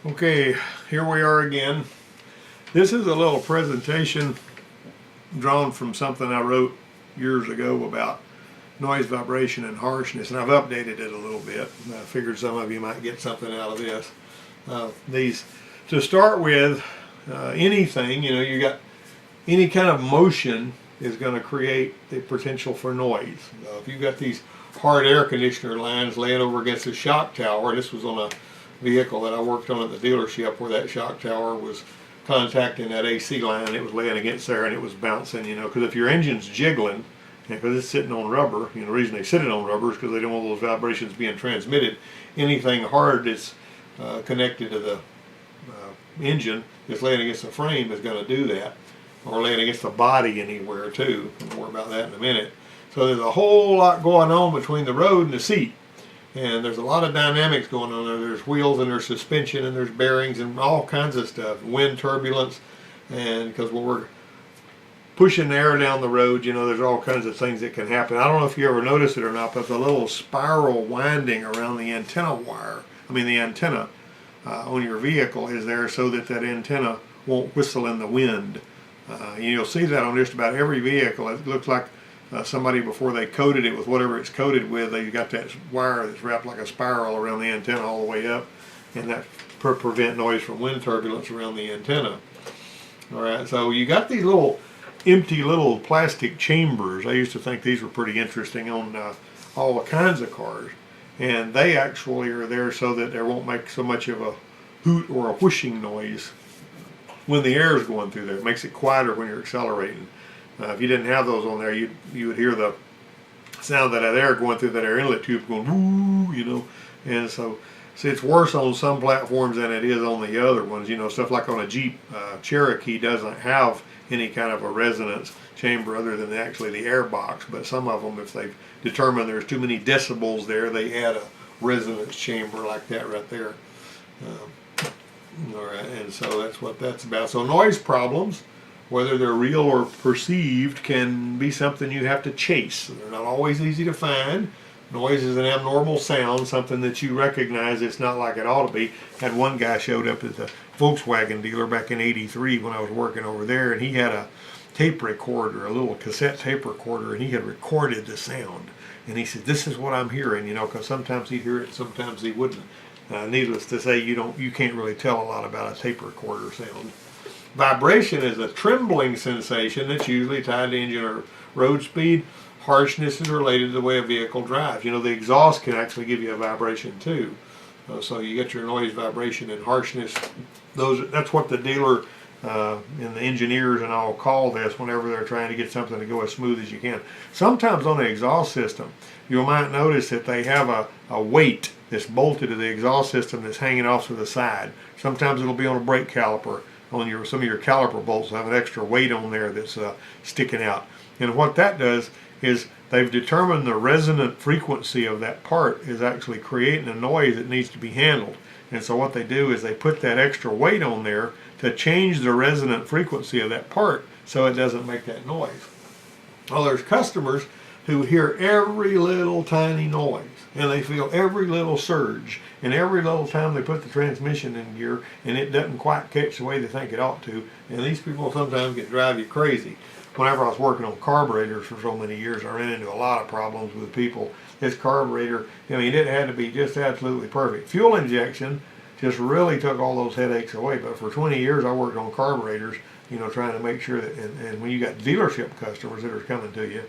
Okay, here we are again. This is a little presentation drawn from something I wrote years ago about noise, vibration, and harshness, and I've updated it a little bit. I figured some of you might get something out of this. These, to start with, anything, you got any kind of motion is going to create the potential for noise. If you've got these hard air conditioner lines laying over against a shock tower, this was on a vehicle that I worked on at the dealership where that shock tower was contacting that AC line. It was laying against there and it was bouncing, because if your engine's jiggling, because it's sitting on rubber, the reason they sit it on rubber is because they don't want those vibrations being transmitted. Anything hard that's connected to the engine that's laying against the frame is going to do that, or laying against the body anywhere too. We'll worry about that in a minute. So there's a whole lot going on between the road and the seat. And there's a lot of dynamics going on there. There's wheels and there's suspension and there's bearings and all kinds of stuff. Wind turbulence, and because when we're pushing air down the road, there's all kinds of things that can happen. I don't know if you ever noticed it or not, but the little spiral winding around the antenna wire, the antenna on your vehicle is there so that that antenna won't whistle in the wind. You'll see that on just about every vehicle. It looks like somebody, before they coated it with whatever it's coated with, they got that wire that's wrapped like a spiral around the antenna all the way up, and that prevent noise from wind turbulence around the antenna. All right, so you got these little empty little plastic chambers. I used to think these were pretty interesting on all kinds of cars, and they actually are there so that they won't make so much of a hoot or a whooshing noise when the air is going through there. It makes it quieter when you're accelerating. If you didn't have those on there, you would hear the sound of that air going through that air inlet tube going woo, and so it's worse on some platforms than it is on the other ones. Stuff like on a Jeep Cherokee doesn't have any kind of a resonance chamber other than actually the air box, but some of them, if they've determined there's too many decibels there, they add a resonance chamber like that right there. All right, and so that's what that's about. So noise problems, whether they're real or perceived, can be something you have to chase. They're not always easy to find. Noise is an abnormal sound, something that you recognize it's not like it ought to be. Had one guy showed up at the Volkswagen dealer back in '83 when I was working over there, and he had a tape recorder, a little cassette tape recorder, and he had recorded the sound. And he said, "This is what I'm hearing," because sometimes he'd hear it, sometimes he wouldn't. Needless to say, you can't really tell a lot about a tape recorder sound. Vibration is a trembling sensation that's usually tied to engine or road speed. Harshness is related to the way a vehicle drives. The exhaust can actually give you a vibration too. So you get your noise, vibration, and harshness. That's what the dealer and the engineers and all call this whenever they're trying to get something to go as smooth as you can. Sometimes on the exhaust system, you might notice that they have a weight that's bolted to the exhaust system that's hanging off to the side. Sometimes it'll be on a brake caliper. Some of your caliper bolts have an extra weight on there that's sticking out. And what that does is they've determined the resonant frequency of that part is actually creating a noise that needs to be handled. And so what they do is they put that extra weight on there to change the resonant frequency of that part so it doesn't make that noise. Well, there's customers who hear every little tiny noise, and they feel every little surge, and every little time they put the transmission in gear and it doesn't quite catch the way they think it ought to, and these people sometimes can drive you crazy. Whenever I was working on carburetors for so many years, I ran into a lot of problems with people. This carburetor, it had to be just absolutely perfect. Fuel injection just really took all those headaches away, but for 20 years I worked on carburetors, trying to make sure that, and when you got dealership customers that are coming to you,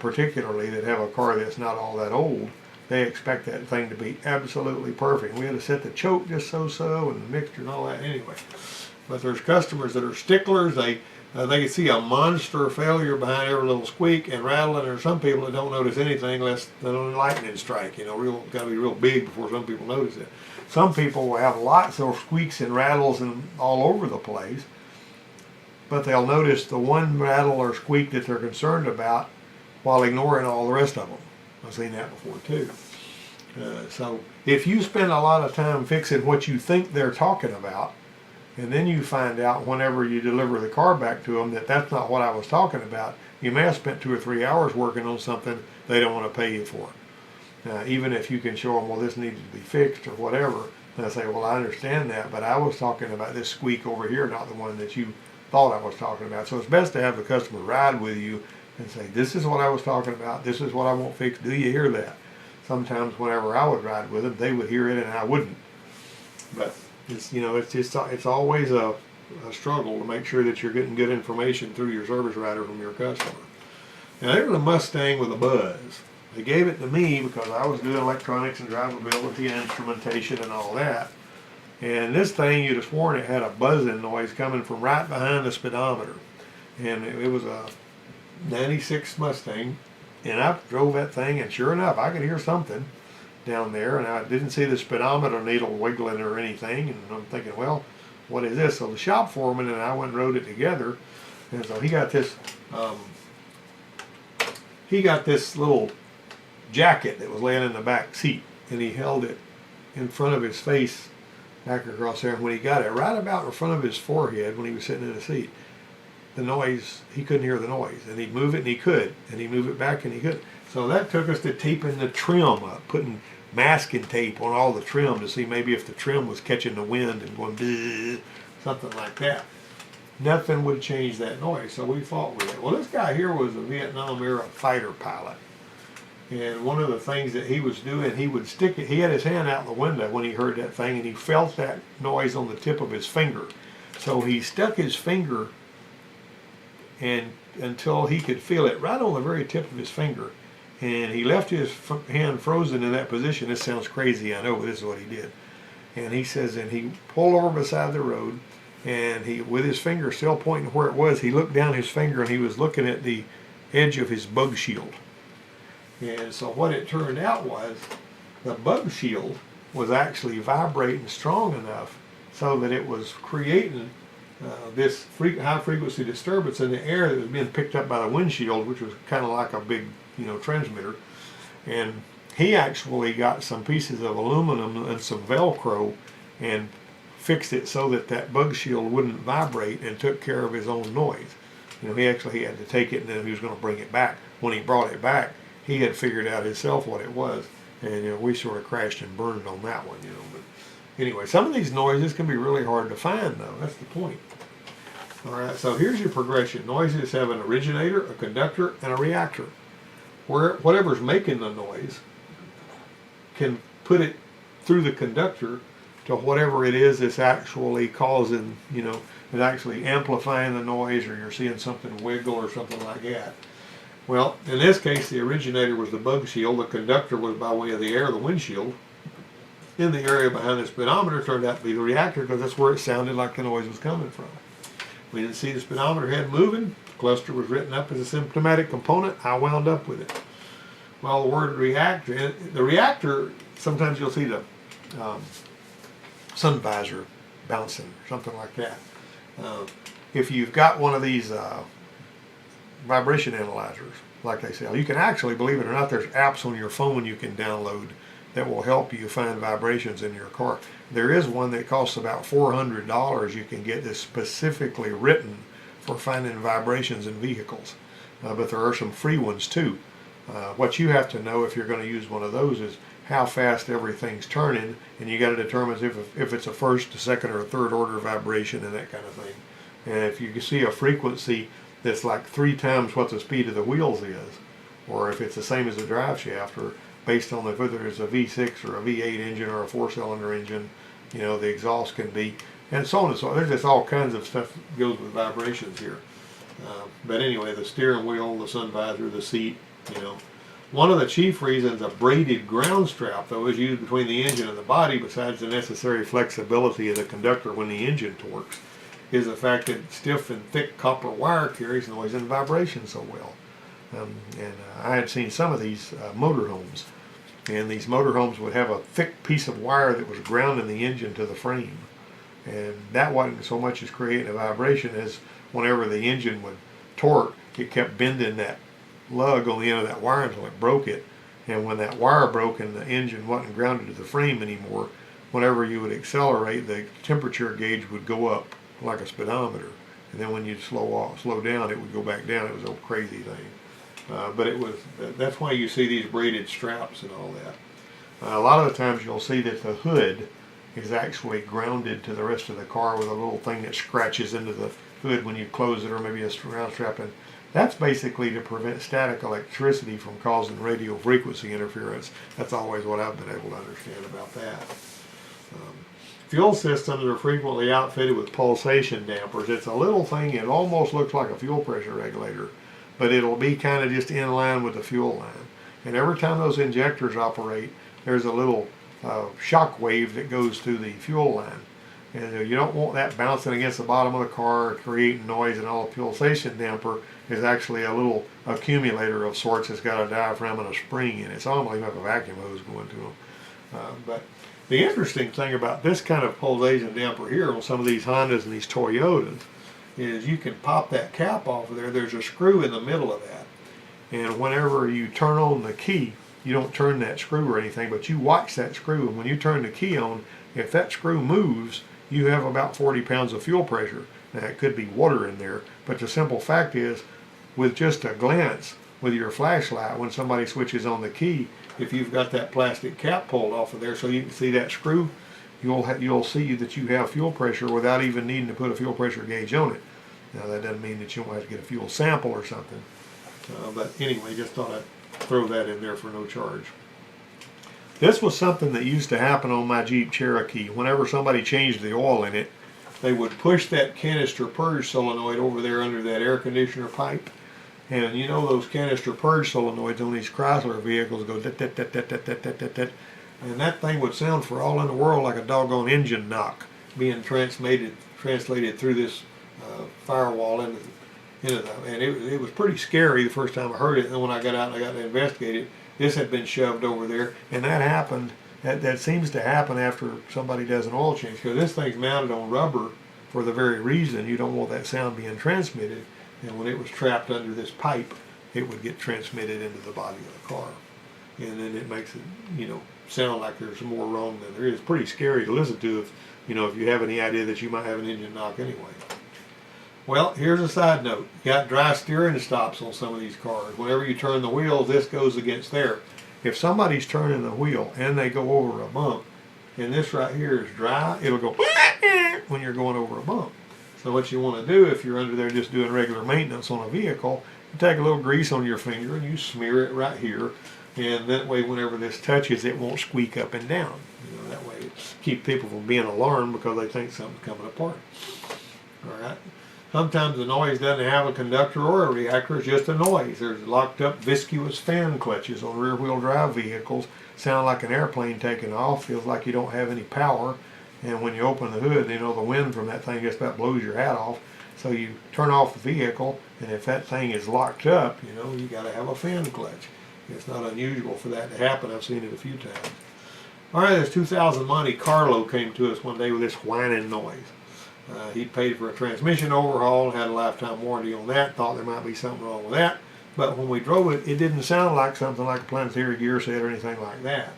particularly that have a car that's not all that old, they expect that thing to be absolutely perfect. We had to set the choke just so and the mixture and all that anyway. But there's customers that are sticklers. They can see a monster failure behind every little squeak and rattle, and there's some people that don't notice anything unless the lightning strike. Got to be real big before some people notice it. Some people will have lots of squeaks and rattles and all over the place, but they'll notice the one rattle or squeak that they're concerned about while ignoring all the rest of them. I've seen that before too. So if you spend a lot of time fixing what you think they're talking about, and then you find out whenever you deliver the car back to them that that's not what I was talking about, you may have spent 2 or 3 hours working on something they don't want to pay you for. Even if you can show them, well, this needed to be fixed or whatever, And I say, well, I understand that, but I was talking about this squeak over here, not the one that you thought I was talking about. So it's best to have the customer ride with you and say, this is what I was talking about, this is what I want fixed, do you hear that? Sometimes whenever I would ride with them, they would hear it and I wouldn't. But it's, you know, it's always a struggle to make sure that you're getting good information through your service rider from your customer. Now there's a Mustang with a buzz. They gave it to me because I was doing electronics and drivability and instrumentation and all that. And this thing, you'd have sworn it had a buzzing noise coming from right behind the speedometer. And it was a 96 Mustang. And I drove that thing, and sure enough, I could hear something down there. And I didn't see the speedometer needle wiggling or anything. And I'm thinking, well, what is this? So the shop foreman and I went and rode it together. And so he got this little jacket that was laying in the back seat. And he held it in front of his face back across there, and when he got it right about in front of his forehead when he was sitting in the seat, the noise, he couldn't hear the noise, and he'd move it and he could, and he'd move it back and he could. So that took us to taping the trim up, putting masking tape on all the trim to see maybe if the trim was catching the wind and going bleh, something like that. Nothing would change that noise, so we fought with it. Well, this guy here was a Vietnam era fighter pilot. And one of the things that he was doing, he would stick it, he had his hand out the window when he heard that thing, and he felt that noise on the tip of his finger. So he stuck his finger and until he could feel it right on the very tip of his finger. And he left his hand frozen in that position. This sounds crazy, I know, but this is what he did. And he says, and he pulled over beside the road, and he, with his finger still pointing where it was, he looked down his finger and he was looking at the edge of his bug shield. And so what it turned out was the bug shield was actually vibrating strong enough so that it was creating this high frequency disturbance in the air that was being picked up by the windshield, which was kind of like a big, you know, transmitter. And he actually got some pieces of aluminum and some Velcro and fixed it so that that bug shield wouldn't vibrate, and took care of his own noise. You know, he actually had to take it and then he was going to bring it back. When he brought it back, he had figured out himself what it was, and you know, we sort of crashed and burned on that one, you know. But anyway, some of these noises can be really hard to find, though. That's the point. All right, so here's your progression. Noises have an originator, a conductor, and a reactor. Whatever's making the noise can put it through the conductor to whatever it is that's actually causing, you know, is actually amplifying the noise, or you're seeing something wiggle or something like that. Well, in this case, the originator was the bug shield. The conductor was by way of the air, the windshield. In the area behind the speedometer turned out to be the reactor, because that's where it sounded like the noise was coming from. We didn't see the speedometer head moving. The cluster was written up as a symptomatic component. I wound up with it. Well, the word reactor, the reactor, sometimes you'll see the sun visor bouncing, something like that. If you've got one of these vibration analyzers, like they sell, you can actually, believe it or not, there's apps on your phone you can download that will help you find vibrations in your car. There is one that costs about $400 you can get, that's specifically written for finding vibrations in vehicles. But there are some free ones too. What you have to know if you're going to use one of those is how fast everything's turning, and you got to determine if it's a first, a second, or a third order vibration and that kind of thing. And if you see a frequency that's like 3 times what the speed of the wheels is, or if it's the same as a drive shaft, or based on whether it's a V6 or a V8 engine or a 4-cylinder engine, you know, the exhaust can be, and so on and so on. There's just all kinds of stuff that goes with vibrations here. But anyway, the steering wheel, the sun visor, the seat, you know. One of the chief reasons a braided ground strap, though, is used between the engine and the body, besides the necessary flexibility of the conductor when the engine torques, is the fact that stiff and thick copper wire carries noise and vibration so well. I had seen some of these motorhomes, and these motorhomes would have a thick piece of wire that was grounding the engine to the frame, and that wasn't so much as creating a vibration as whenever the engine would torque, it kept bending that lug on the end of that wire until it broke it. And when that wire broke and the engine wasn't grounded to the frame anymore, whenever you would accelerate, the temperature gauge would go up like a speedometer, and then when you slow down, it would go back down. It was a crazy thing. But that's why you see these braided straps and all that. A lot of the times you'll see that the hood is actually grounded to the rest of the car with a little thing that scratches into the hood when you close it, or maybe a round strap. And that's basically to prevent static electricity from causing radio frequency interference. That's always what I've been able to understand about that. Fuel systems are frequently outfitted with pulsation dampers. It's a little thing, it almost looks like a fuel pressure regulator, but it'll be kind of just in line with the fuel line. And every time those injectors operate, there's a little shock wave that goes through the fuel line. And you don't want that bouncing against the bottom of the car, creating noise, and all. The pulsation damper is actually a little accumulator of sorts. It's got a diaphragm and a spring in it. It's almost like a vacuum hose going to them. But the interesting thing about this kind of pulsation damper here on some of these Hondas and these Toyotas is you can pop that cap off of there. There's a screw in the middle of that. And whenever you turn on the key, you don't turn that screw or anything, but you watch that screw. And when you turn the key on, if that screw moves, you have about 40 pounds of fuel pressure. Now, it could be water in there, but the simple fact is, with just a glance with your flashlight, when somebody switches on the key, if you've got that plastic cap pulled off of there so you can see that screw, you'll see that you have fuel pressure without even needing to put a fuel pressure gauge on it. Now, that doesn't mean that you don't have to get a fuel sample or something. But anyway, just thought I'd throw that in there for no charge. This was something that used to happen on my Jeep Cherokee. Whenever somebody changed the oil in it, they would push that canister purge solenoid over there under that air conditioner pipe. And you know those canister purge solenoids on these Chrysler vehicles go dat, dat, dat, dat, dat, dat, dat, dat, dat. And that thing would sound for all in the world like a doggone engine knock being translated through this firewall into the, and it was pretty scary the first time I heard it. And then when I got out and I got to investigate it, this had been shoved over there, and that happened. That seems to happen after somebody does an oil change, because this thing's mounted on rubber for the very reason you don't want that sound being transmitted. And when it was trapped under this pipe, it would get transmitted into the body of the car, and then it makes it, sound like there's more wrong than there is. It's pretty scary to listen to if you have any idea that you might have an engine knock anyway. Well, here's a side note. You got dry steering stops on some of these cars. Whenever you turn the wheel, this goes against there. If somebody's turning the wheel and they go over a bump, and this right here is dry, it'll go when you're going over a bump. So what you want to do if you're under there just doing regular maintenance on a vehicle, you take a little grease on your finger and you smear it right here, and that way whenever this touches, it won't squeak up and down. That way it keeps people from being alarmed because they think something's coming apart. All right. Sometimes the noise doesn't have a conductor or a reactor, it's just a noise. There's locked up viscous fan clutches on rear wheel drive vehicles. Sound like an airplane taking off, feels like you don't have any power. And when you open the hood, the wind from that thing just about blows your hat off. So you turn off the vehicle, and if that thing is locked up, you got to have a fan clutch. It's not unusual for that to happen. I've seen it a few times. All right, this 2000 Monte Carlo came to us one day with this whining noise. He paid for a transmission overhaul, had a lifetime warranty on that, thought there might be something wrong with that. But when we drove it, it didn't sound like something like a planetary gear set or anything like that.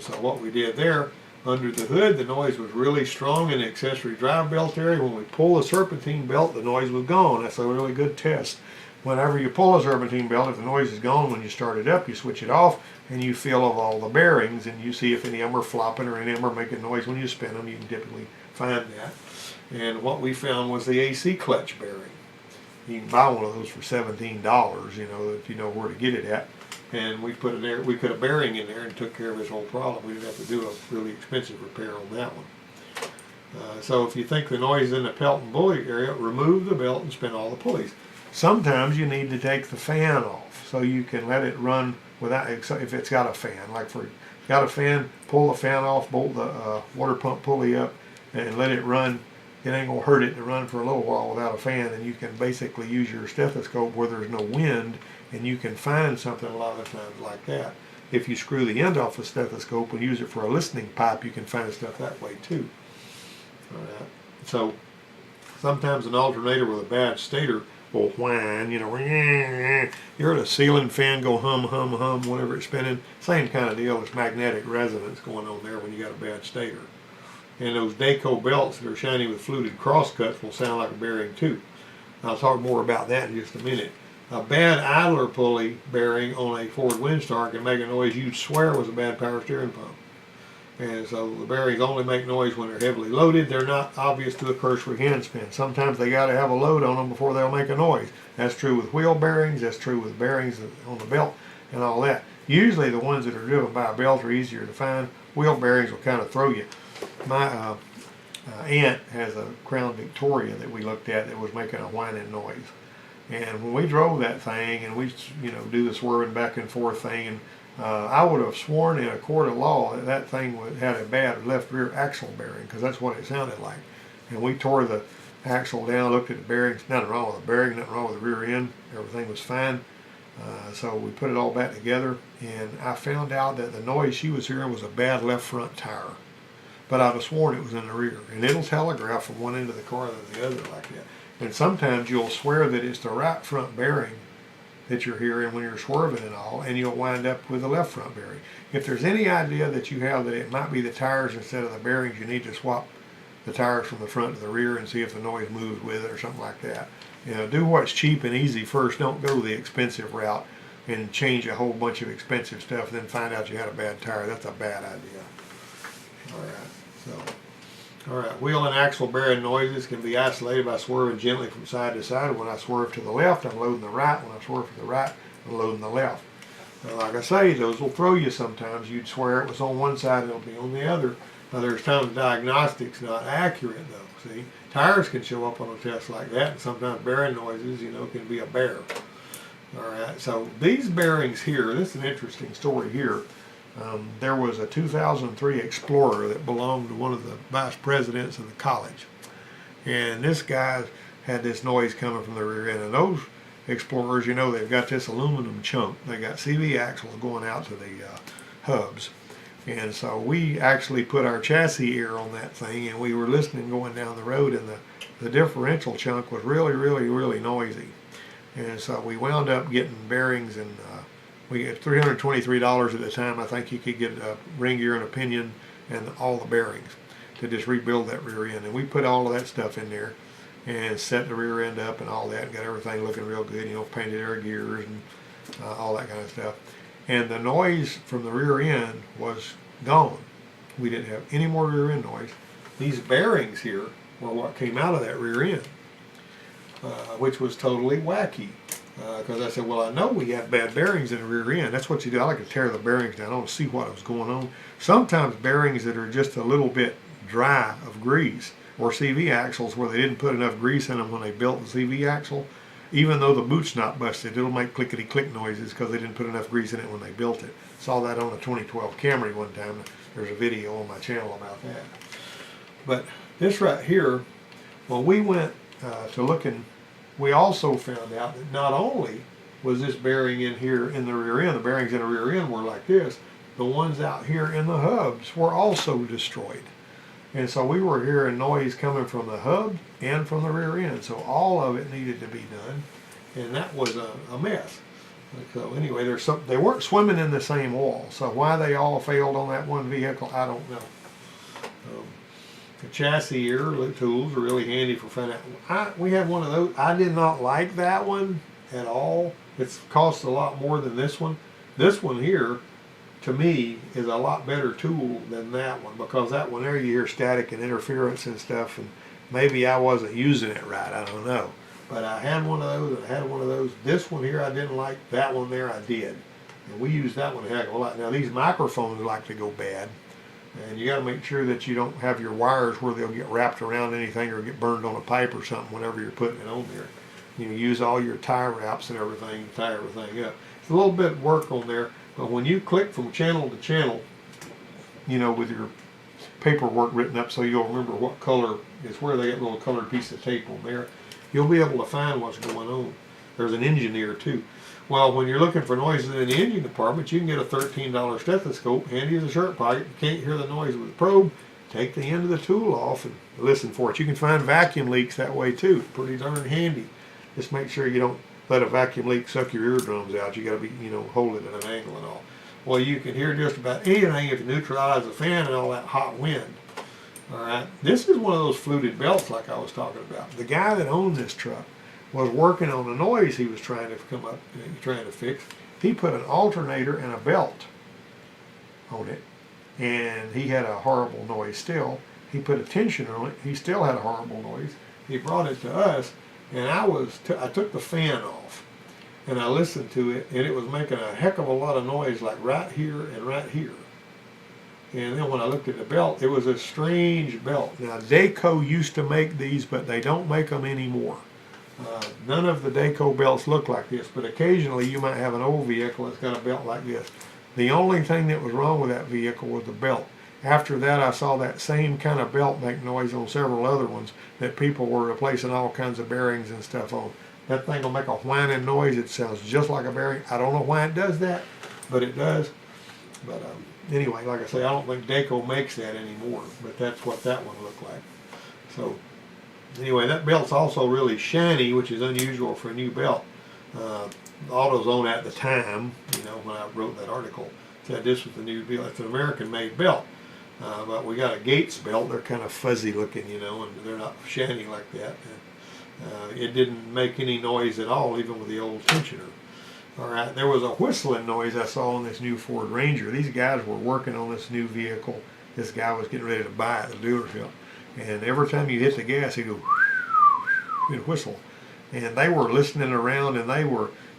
So what we did there, under the hood, the noise was really strong in the accessory drive belt area. When we pull the serpentine belt, the noise was gone. That's a really good test. Whenever you pull a serpentine belt, if the noise is gone when you start it up, you switch it off and you feel of all the bearings and you see if any of them are flopping or any of them are making noise when you spin them. You can typically find that. And what we found was the AC clutch bearing. You can buy one of those for $17, if you know where to get it at. And we put a bearing in there and took care of this whole problem. We didn't have to do a really expensive repair on that one. So if you think the noise is in the pelt and pulley area, remove the belt and spin all the pulleys. Sometimes you need to take the fan off so you can let it run without, if it's got a fan. Like if it's got a fan, pull the fan off, bolt the water pump pulley up, and let it run. It ain't gonna hurt it to run for a little while without a fan, and you can basically use your stethoscope where there's no wind, and you can find something a lot of times like that. If you screw the end off the stethoscope and use it for a listening pipe, you can find stuff that way too. All right. So sometimes an alternator with a bad stator will whine, you heard a ceiling fan go hum, hum, hum whenever it's spinning. Same kind of deal. It's magnetic resonance going on there when you got a bad stator. And those Daco belts that are shiny with fluted crosscuts will sound like a bearing too. I'll talk more about that in just a minute. A bad idler pulley bearing on a Ford Windstar can make a noise you'd swear was a bad power steering pump. And so the bearings only make noise when they're heavily loaded. They're not obvious to a cursory hand spin. Sometimes they got to have a load on them before they'll make a noise. That's true with wheel bearings. That's true with bearings on the belt and all that. Usually the ones that are driven by a belt are easier to find. Wheel bearings will kind of throw you. My aunt has a Crown Victoria that we looked at that was making a whining noise. And when we drove that thing and we, do the swerving back and forth thing, and I would have sworn in a court of law that that thing had a bad left rear axle bearing, because that's what it sounded like. And we tore the axle down, looked at the bearings, nothing wrong with the bearing, nothing wrong with the rear end, everything was fine. So we put it all back together, and I found out that the noise she was hearing was a bad left front tire. But I'd have sworn it was in the rear. And it'll telegraph from one end of the car to the other like that. And sometimes you'll swear that it's the right front bearing that you're hearing when you're swerving and all, and you'll wind up with the left front bearing. If there's any idea that you have that it might be the tires instead of the bearings, you need to swap the tires from the front to the rear and see if the noise moves with it or something like that. Do what's cheap and easy first. Don't go the expensive route and change a whole bunch of expensive stuff and then find out you had a bad tire. That's a bad idea. All right, wheel and axle bearing noises can be isolated by swerving gently from side to side. When I swerve to the left, I'm loading the right. When I swerve to the right, I'm loading the left. Now, like I say, those will throw you sometimes. You'd swear it was on one side, it'll be on the other. Now, there's times diagnostic's not accurate, though. See, tires can show up on a test like that, and sometimes bearing noises, can be a bear. All right, so these bearings here, this is an interesting story here. There was a 2003 Explorer that belonged to one of the vice presidents of the college. And this guy had this noise coming from the rear end. And those Explorers, they've got this aluminum chunk. They got CV axles going out to the hubs. And so we actually put our chassis ear on that thing, and we were listening going down the road, and the differential chunk was really, really, really noisy. And so we wound up getting bearings, and we had $323 at the time. I think you could get a ring gear and a pinion and all the bearings to just rebuild that rear end. And we put all of that stuff in there and set the rear end up and all that, and got everything looking real good, painted our gears and all that kind of stuff. And the noise from the rear end was gone. We didn't have any more rear end noise. These bearings here were what came out of that rear end, which was totally wacky. Because I said, well, I know we have bad bearings in the rear end. That's what you do. I like to tear the bearings down. I want to see what was going on. Sometimes bearings that are just a little bit dry of grease, or CV axles where they didn't put enough grease in them when they built the CV axle, even though the boot's not busted, it'll make clickety-click noises because they didn't put enough grease in it when they built it. Saw that on a 2012 Camry one time. There's a video on my channel about that. But this right here, when we went to looking, we also found out that not only was this bearing in here in the rear end, the bearings in the rear end were like this, the ones out here in the hubs were also destroyed. And so we were hearing noise coming from the hub and from the rear end. So all of it needed to be done, and that was a mess. So anyway, they weren't swimming in the same oil. So why they all failed on that one vehicle, I don't know. The chassis ear tools are really handy for finding out. We have one of those. I did not like that one at all. It's cost a lot more than this one. This one here, to me, is a lot better tool than that one, because that one there you hear static and interference and stuff, and maybe I wasn't using it right, I don't know. But I had one of those and I had one of those. This one here I didn't like, that one there I did. And we used that one a heck of a lot. Now these microphones like to go bad, and you got to make sure that you don't have your wires where they'll get wrapped around anything or get burned on a pipe or something whenever you're putting it on there. Use all your tie wraps and everything to tie everything up. It's a little bit of work on there, but when you click from channel to channel, with your paperwork written up so you'll remember what color is where they get a little colored piece of tape on there, you'll be able to find what's going on. There's an engineer too. Well, when you're looking for noises in the engine department, you can get a $13 stethoscope, handy as a shirt pocket. You can't hear the noise with a probe, take the end of the tool off and listen for it. You can find vacuum leaks that way too. Pretty darn handy. Just make sure you don't let a vacuum leak suck your eardrums out. You got to be, hold it at an angle and all. Well, you can hear just about anything if you neutralize the fan and all that hot wind. All right. This is one of those fluted belts like I was talking about. The guy that owned this truck was working on the noise he was trying to fix. He put an alternator and a belt on it, and he had a horrible noise still. He put a tensioner on it. He still had a horrible noise. He brought it to us, and I took the fan off, and I listened to it, and it was making a heck of a lot of noise, like right here and right here. And then when I looked at the belt, it was a strange belt. Now, Dayco used to make these, but they don't make them anymore. None of the Dayco belts look like this, but occasionally you might have an old vehicle that's got a belt like this. The only thing that was wrong with that vehicle was the belt. After that, I saw that same kind of belt make noise on several other ones that people were replacing all kinds of bearings and stuff on. That thing will make a whining noise. It sounds just like a bearing. I don't know why it does that, but it does. But anyway, like I say, I don't think Dayco makes that anymore, but that's what that one looked like. So anyway, that belt's also really shiny, which is unusual for a new belt. AutoZone at the time, you know, when I wrote that article, said this was the new belt. It's an American-made belt. But we got a Gates belt. They're kind of fuzzy looking, you know, and they're not shiny like that. It didn't make any noise at all, even with the old tensioner. All right, there was a whistling noise I saw on this new Ford Ranger. These guys were working on this new vehicle. This guy was getting ready to buy it at the dealership. And every time you hit the gas, he'd go, he'd whistle. And they were listening around, and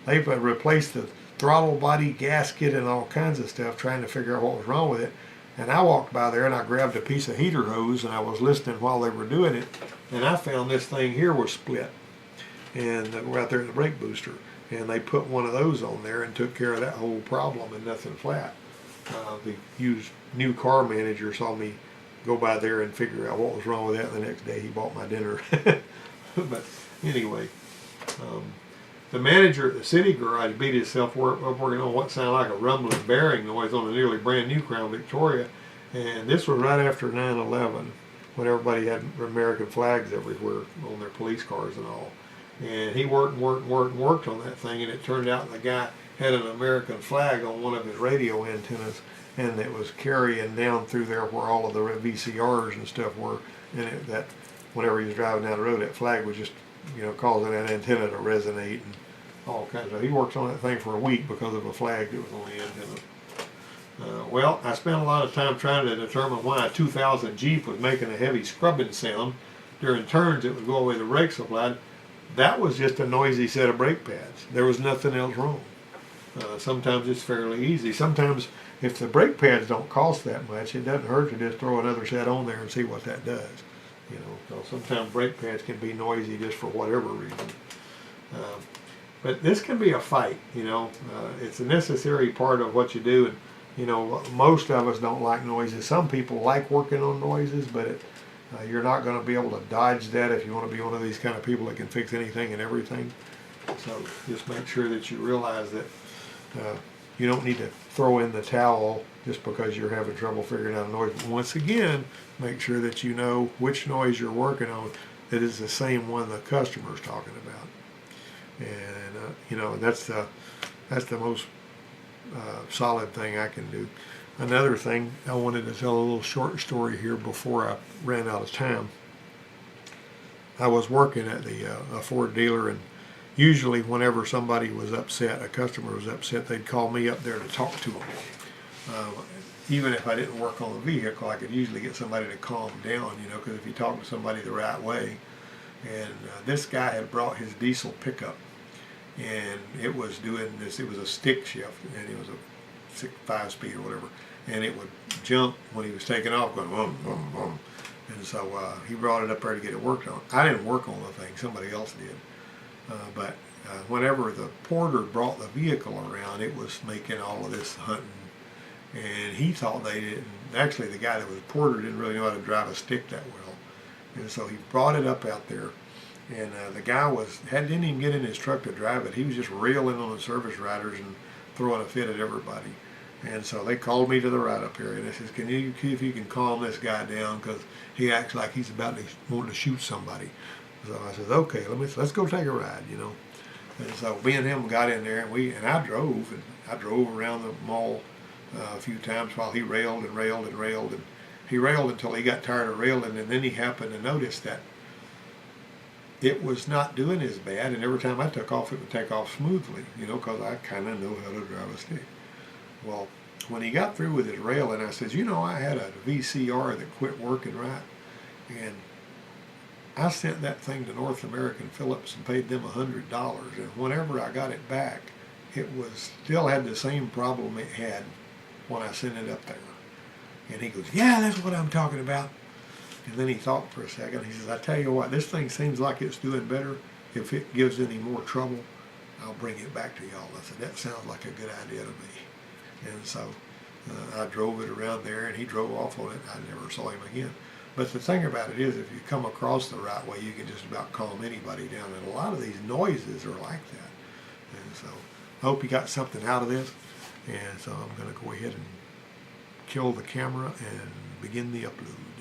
they've replaced the throttle body gasket and all kinds of stuff, trying to figure out what was wrong with it. And I walked by there and I grabbed a piece of heater hose and I was listening while they were doing it, and I found this thing here was split, and right there in the brake booster, and they put one of those on there and took care of that whole problem and nothing flat. The used new car manager saw me go by there and figure out what was wrong with that. The next day he bought my dinner. But anyway, the manager at the city garage beat himself up working on what sounded like a rumbling bearing noise on a nearly brand new Crown Victoria. And this was right after 9/11, when everybody had American flags everywhere on their police cars and all. And he worked on that thing, and it turned out the guy had an American flag on one of his radio antennas, and it was carrying down through there where all of the VCRs and stuff were. And that whenever he was driving down the road, that flag was just, you know, causing that antenna to resonate and all kinds of. He worked on that thing for a week because of a flag that was on the antenna. Well, I spent a lot of time trying to determine why a 2000 Jeep was making a heavy scrubbing sound during turns. It would go away the brake supply. That was just a noisy set of brake pads. There was nothing else wrong. Sometimes it's fairly easy. Sometimes if the brake pads don't cost that much, it doesn't hurt to just throw another set on there and see what that does. You know, so sometimes brake pads can be noisy just for whatever reason. But this can be a fight, you know. It's a necessary part of what you do. And, you know, most of us don't like noises. Some people like working on noises, but you're not going to be able to dodge that if you want to be one of these kind of people that can fix anything and everything. So just make sure that you realize that you don't need to throw in the towel just because you're having trouble figuring out a noise. But once again, make sure that you know which noise you're working on that is the same one the customer's talking about. And you know, that's the most solid thing I can do. Another thing, I wanted to tell a little short story here before I ran out of time. I was working at a Ford dealer, and usually whenever somebody was upset, a customer was upset, they'd call me up there to talk to them. Even if I didn't work on the vehicle, I could usually get somebody to calm down, you know, because if you talk to somebody the right way. And this guy had brought his diesel pickup, and it was doing this. It was a stick shift, and it was a 5-speed or whatever, and it would jump when he was taking off, going vroom, vroom, vroom. And so he brought it up there to get it worked on. I didn't work on the thing; somebody else did. But whenever the porter brought the vehicle around, it was making all of this hunting, and he thought they didn't. Actually, the guy that was the porter didn't really know how to drive a stick that well. And so he brought it up out there, and the guy didn't even get in his truck to drive it. He was just railing on the service riders and throwing a fit at everybody. And so they called me to the write-up area, and they says, "Can you see if you can calm this guy down, because he acts like he's about to want to shoot somebody." So I said, "Okay, let's go take a ride, you know." And so me and him got in there, and I drove around the mall a few times while he railed and railed and railed, and he railed until he got tired of railing, and then he happened to notice that it was not doing as bad, and every time I took off, it would take off smoothly, you know, because I kind of know how to drive a stick. Well, when he got through with his railing, I says, you know, I had a VCR that quit working right, and I sent that thing to North American Phillips and paid them $100, and whenever I got it back, it was still had the same problem it had when I sent it up there. And he goes, yeah, that's what I'm talking about. And then he thought for a second. He says, I tell you what, this thing seems like it's doing better. If it gives any more trouble, I'll bring it back to y'all. I said, that sounds like a good idea to me. And so I drove it around there, and he drove off on it. I never saw him again. But the thing about it is, if you come across the right way, you can just about calm anybody down. And a lot of these noises are like that. And so I hope you got something out of this. And so I'm going to go ahead and kill the camera and begin the upload.